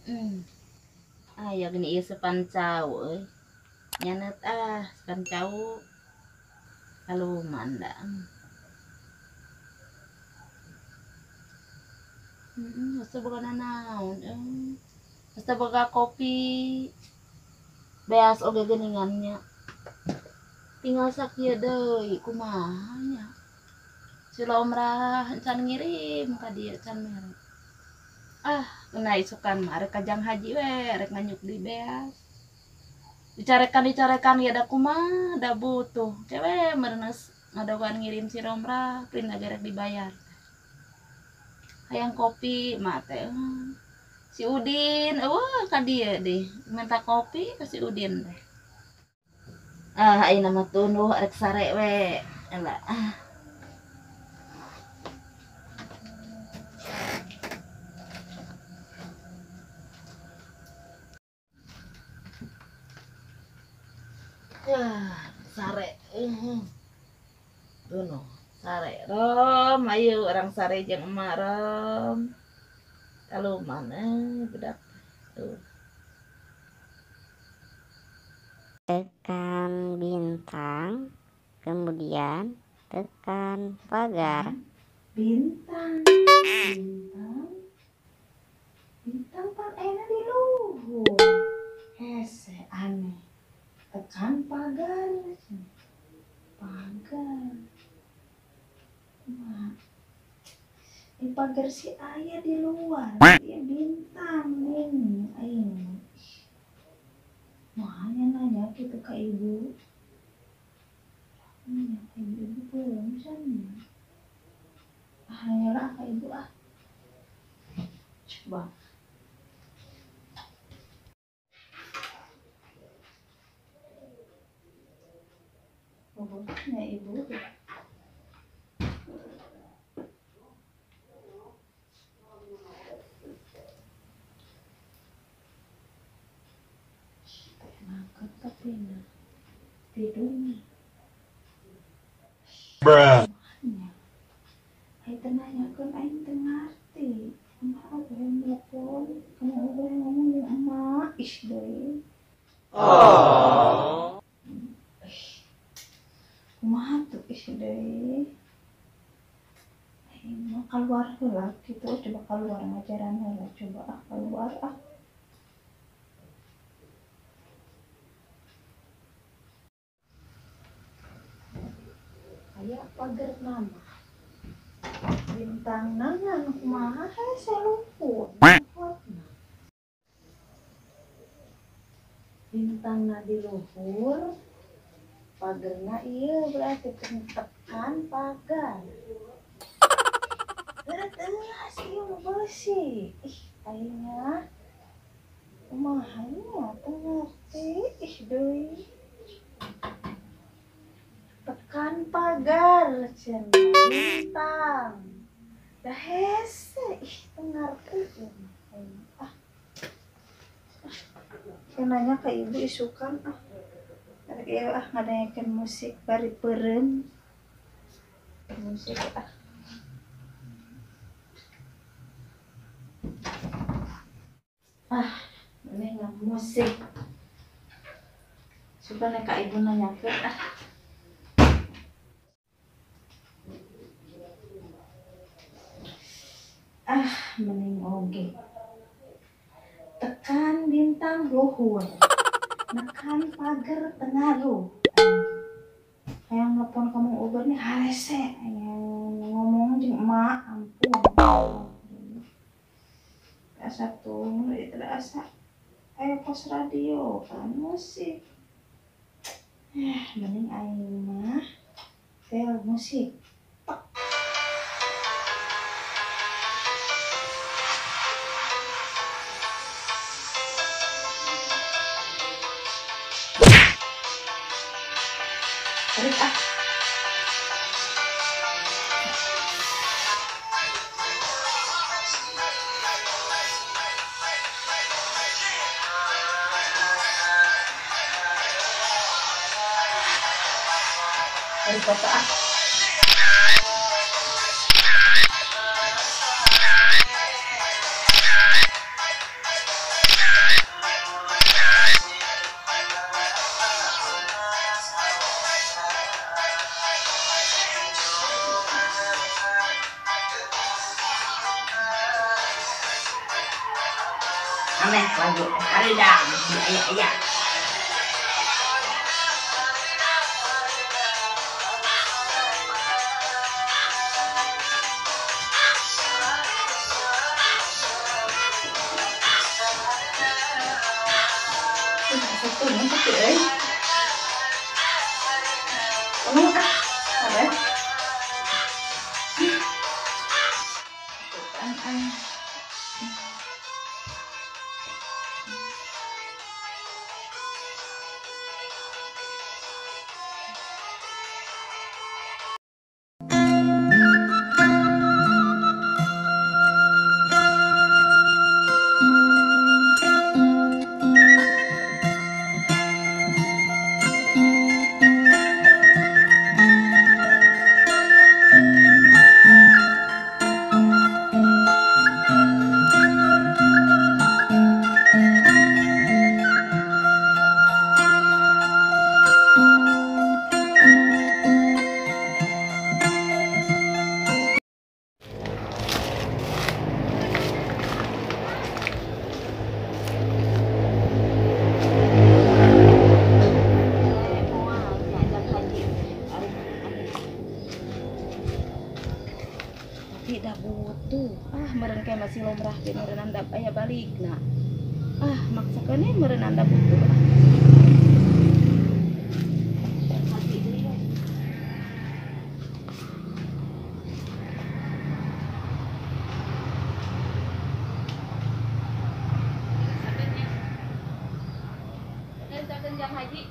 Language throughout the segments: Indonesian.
Ayo gini iya sepancau nyanet sepancau kalau manda basta baga nanaon basta baga kopi beas oge geningannya tinggal sakya deui kumahanya sila umrah can ngirim ka dieu can mere kena isukan mah rek kajang haji we rek nganyuk di beas dicarekan ya da kumaha da butuh cewe merenes ngadogan ngirim si umrah prin agarek dibayar hayang kopi mah teh si Udin ka dieu deh minta kopi ka si Udin teh ayeuna mah tunduh rek sare we elah sare tunduh sare rom ayo orang sare jeung emak rom kalau mana budak tuh tekan bintang, kemudian tekan pagar. Bintang pan enak di luhur hese aneh tekan pagar nah, di pagar si ayah di luar dia bintang ini ayo makanya nanya gitu ke ibu nanya ke ibu belum misalnya hanyalah ke ibu coba pokoknya ibu ngangkat tapi tidurnya ayo nanyakan ayo ngerti kenapa boleh nelfon kenapa boleh ngomong dengan emak deh kumaha tuh deh ayo keluar lah gitu coba keluar ngajaran lah coba keluar kayak pagar nama bintang nangan kumaha saya lupa bintang di luhur pagerna iya berarti tekan pagar geus ieu mah bersih ayeuna kumaha nya teu ngerti deui tekan pagar cenah bintang dah hese teu ngerti nanya ke ibu isukan ngadayakeun musik bari peureun musik ini musik suka nek ka ibu nanyakeun mending oge tekan bintang luhur nekan pagar tengaruh yang nelfon kamu Uber nih halese yang ngomong jeung emak ampun asa tuh itu asa ayo pos radio kan musik mending ayo mah tel musik dari kota Aneh lagu karidang iya. Satu nanti euy. Kamu apa? Tidak butuh meren kayak masih lomrah ke meren anda ayah balik nah maksakannya meren anda butuh jam haji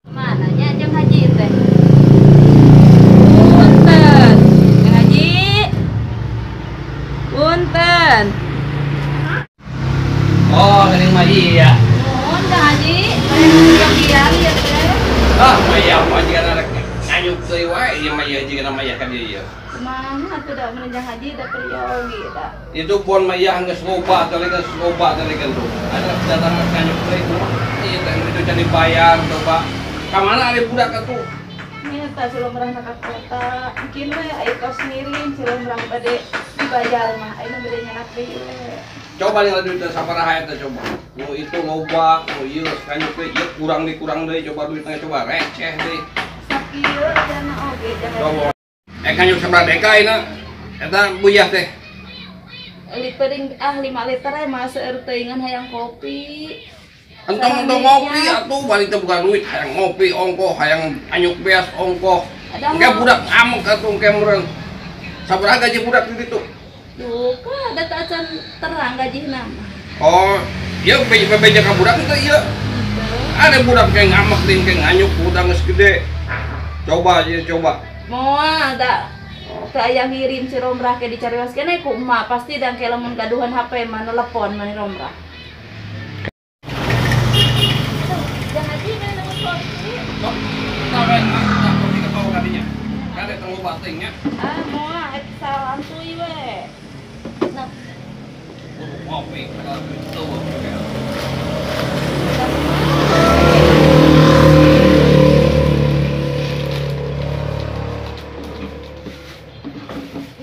mananya jam haji teh punten jam haji punten Oh, kering mah iya. mohon jam haji jam dia lihat teh Ah, maya mah jika anak nganyuk teh wae ieu mah ieu jika maya ka dieu. kumaha atuh da mun jam haji da peryogi da Itu pun maya geus loba teh kan tuh. Ada datang nganyuk teh itu. Ieu teh itu can dibayar coba. Ka mana ari budak atuh? nyata silom merah nak kota mungkin we aya kos ngirim silom merah bade dibayar mah aya bade nyanak deui we Coba nih duit sabaraha eta coba. Nu itu loba, nu ieu nganyuk teh ieu kurang deui coba duitnya coba receh deui. sakieu dana oge Coba. Nganyuk sabaraha deka ayeuna? Eta buyah teh. litering 5 liter mah seueur teuingan hayang kopi Entong ngopi atuh balik teh bukan duit hayang ngopi ongkoh hayang anyuk beas ongkoh. Engke budak amuk atuh engke meureun. Sabaraha gaji budak di ditu? duh ka ada tacan terang gajihna Oh, ieu bebeja ka budak teh ieu. Ada budak kayak ngamak ting kayak nganyuk budak geus gede. Coba ieu coba. moal da teu aya ngirim si Romrah ke dicarios keneh ku emak pasti dan ke lamun gaduhan HP mah nelepon mani Romrah jangan haji kan nemu kopi Sampai tak kopi ka bawah kadinya. Kade teu batingnya. moal eta salam tui we nah Kopi kalau itu.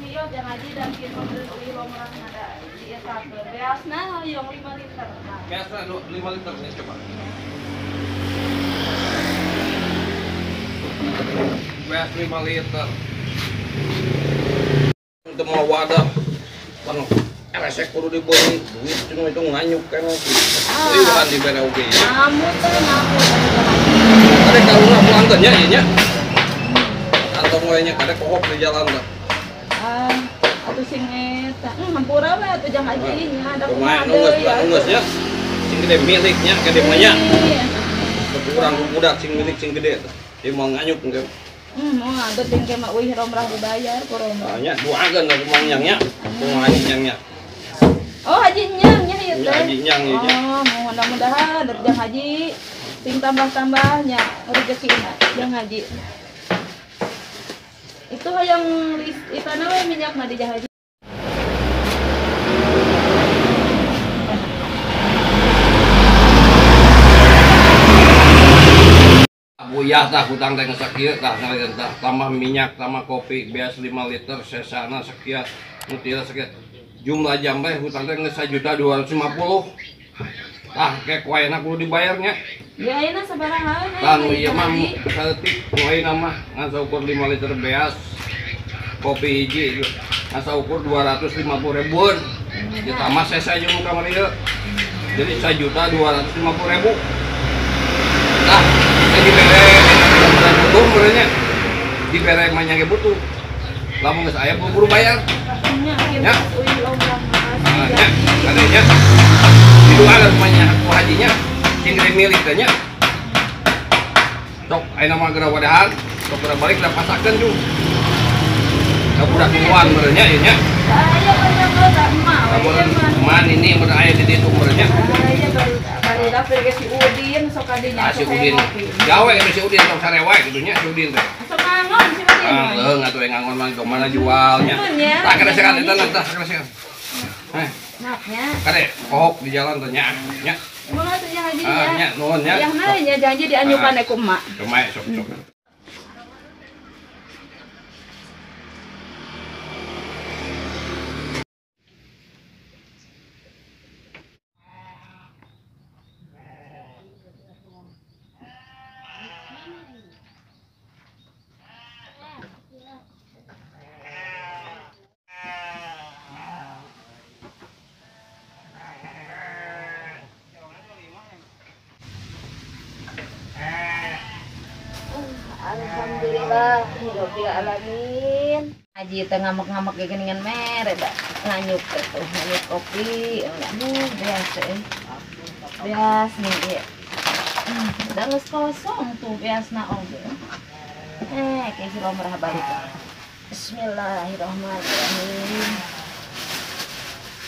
iya jangan haji dan kita beli Romrah ada dia sabar beasna yang 5 liter Biasa 5 liter nih coba. Beas 5 liter. Untuk mau wadah. Penuh. Resek kudu dibeli duit cuma itu nganyuk kan. Ieu kan dibere oge. ngamut ngamut Ada karuna pulang teh nya ieu nya. Kantong we nya kada kohop di jalan teh. atuh sing eta hampura we atuh jangan haji nya ada Kumaha nunggus nya. Sing gede miliknya gede mah nya. Kurang budak sing milik sing gede teh. Ieu mau nganyuk engke. mau ada tingke mak wih Romrah dibayar ku Romrah Nya duakeun da kumaha nyangnya. Kumaha nyangnya. oh haji nyang nya ieu Nya teh haji nyang ieu nya. oh mudah-mudahan derjang haji Sing tambah-tambahnya rezekina yang ngaji. Itu yang itana we minyak na dijahaji. Buyah tah hutang teh sakieu tah ngalian tah tambah minyak tambah kopi beas 5 liter sesana sekian mutiara sekian jumlah jam teh hutang teh geus 1.250.000 tah kek waena kudu dibayarnya Ya ayeuna sabaraha we? tah nu ieu mah saeutik nu ayeuna mah ngan saukur 5 liter beas kopi hiji ngan saukur 250.000-an ieu tah mah sesa jeung kamar ieu jadi 1.250.000 tah dibere butuh merenya dibere manyage butuh lamun geus aya buru-buru bayar nya nya kadenya itu ada rumahnya aku hajinya singkiri milik teh nya sok ayeuna mah geura wadahan sok geura balik da pasakeun jung da budak tuan merenya ieu nya Aya banyak da emak. lamun man ini mun aya di ditu merenya Aya bari dapur ke si Udin sok kadinya. si Udin gawe ke si Udin sok sarewa gitu nya si Udin teh Sok ngangon si Udin. ngatuh ngangon mah kemana jualnya tak kada sekan eta tah kada sekan Maafnya. kade kohok di jalan teh nya nya Kumaha teh yang haji nya nuhun nya Yang nanya janji dianyukan ku emak. Kemae sok sok Alhamdulillah, rabbil alamin. Haji teh ngamek-ngamek ge geuningan mere da. Nganyuk teh tuh, nganyuk kopi. Biasa Beas nih ya. Udah geus kosong tuh beasna oge. Kayak si lomrah balik. Bismillahirrahmanirrahim.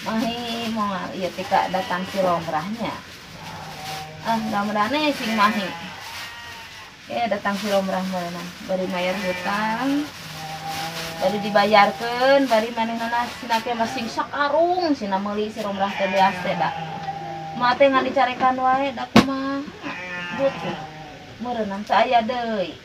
Mahi moal ieu tika datang si lomrahnya. Mudah-mudahan sing mahi. Datang si lomrah mana bari mayar hutang bari dibayarkeun bari manehna sina teh masing sakarung sina meuli si lomrah teh beas teh da mah teh ngan dicarekan wae da kumaha butuh meureunam teu aya deui